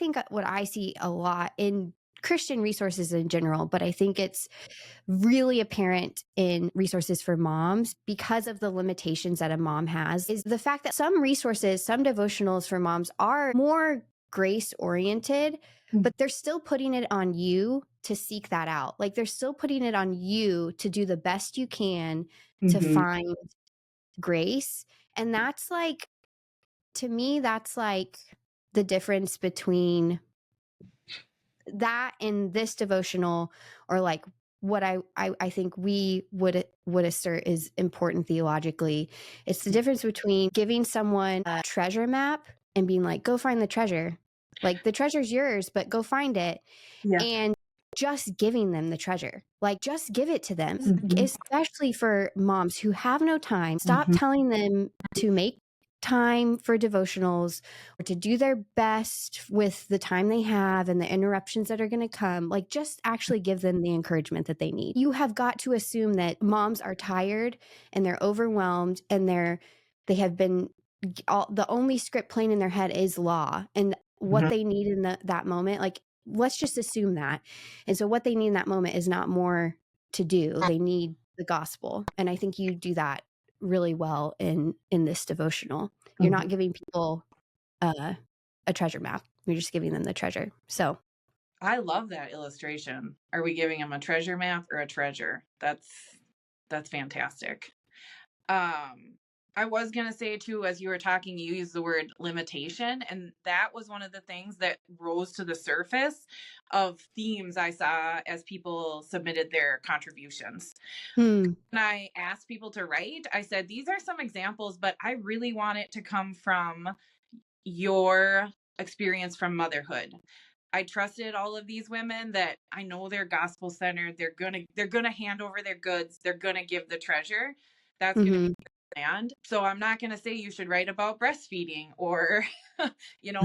think what I see a lot in Christian resources in general, but I think it's really apparent in resources for moms because of the limitations that a mom has, is the fact that some resources, some devotionals for moms are more grace oriented, but they're still putting it on you to seek that out. Like they're still putting it on you to do the best you can to Mhm. find grace. And that's like, to me, that's like the difference between that and this devotional, or like what I think we would assert is important theologically. It's the difference between giving someone a treasure map and being like, go find the treasure. Like the treasure's yours, but go find it. Yeah. And just giving them the treasure, like just give it to them, Mhm. especially for moms who have no time. Stop Mhm. telling them to make time for devotionals or to do their best with the time they have and the interruptions that are going to come. Like just actually give them the encouragement that they need. You have got to assume that moms are tired and they're overwhelmed and they have been the only script playing in their head is law, and what Mhm. they need in that moment, like let's just assume that. And so what they need in that moment is not more to do. They need the gospel. And I think you do that really well in this devotional. You're not Mhm. giving people uh, a treasure map. You're just giving them the treasure. So I love that illustration. Are we giving him a treasure map or a treasure? That's fantastic. Um, I was gonna say too, as you were talking, you used the word limitation, and that was one of the things that rose to the surface of themes I saw as people submitted their contributions. hmm, When I asked people to write, I said, these are some examples, but I really want it to come from your experience from motherhood. I trusted all of these women that I know they're gospel centered. They're gonna hand over their goods. They're gonna give the treasure. That's gonna mm-hmm. be planned. So I'm not gonna say you should write about breastfeeding or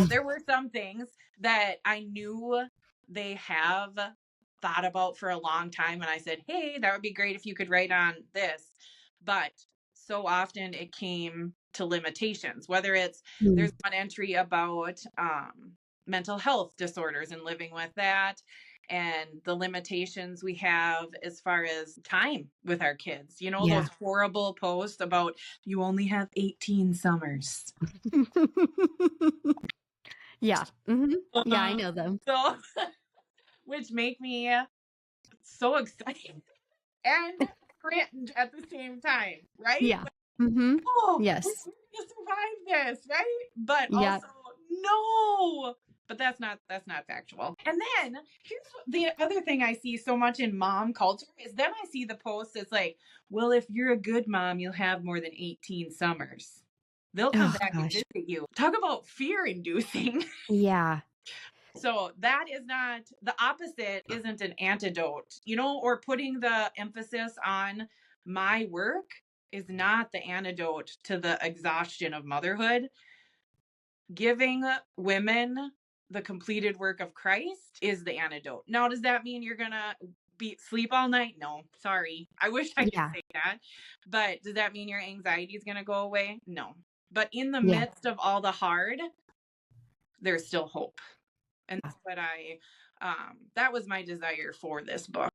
there were some things that I knew they have thought about for a long time. And I said, hey, that would be great if you could write on this. But so often it came to limitations, whether it's there's one entry about mental health disorders and living with that, and the limitations we have as far as time with our kids. Those Yeah. horrible posts about you only have 18 summers. Yeah. Hmm. Yeah, I Uh, know them. so, which make me so excited and cringe at the same time, right? Yeah. Hmm. Oh, we're Yes. gonna survive this, right? But Yeah. also, no. But that's not factual. And then here's the other thing I see so much in mom culture is then I see the post. It's like, well, if you're a good mom, you'll have more than 18 summers. They'll come Oh back and gosh. visit you. Talk about fear inducing. Yeah. So that is not the opposite, isn't an antidote, or putting the emphasis on my work is not the antidote to the exhaustion of motherhood. Giving women the completed work of Christ is the antidote. Now, does that mean you're gonna be sleep all night? No, sorry. I wish I could Yeah. say that. But does that mean your anxiety is gonna go away? No. But in the Yeah. midst of all the hard, there's still hope. And that's what that was my desire for this book.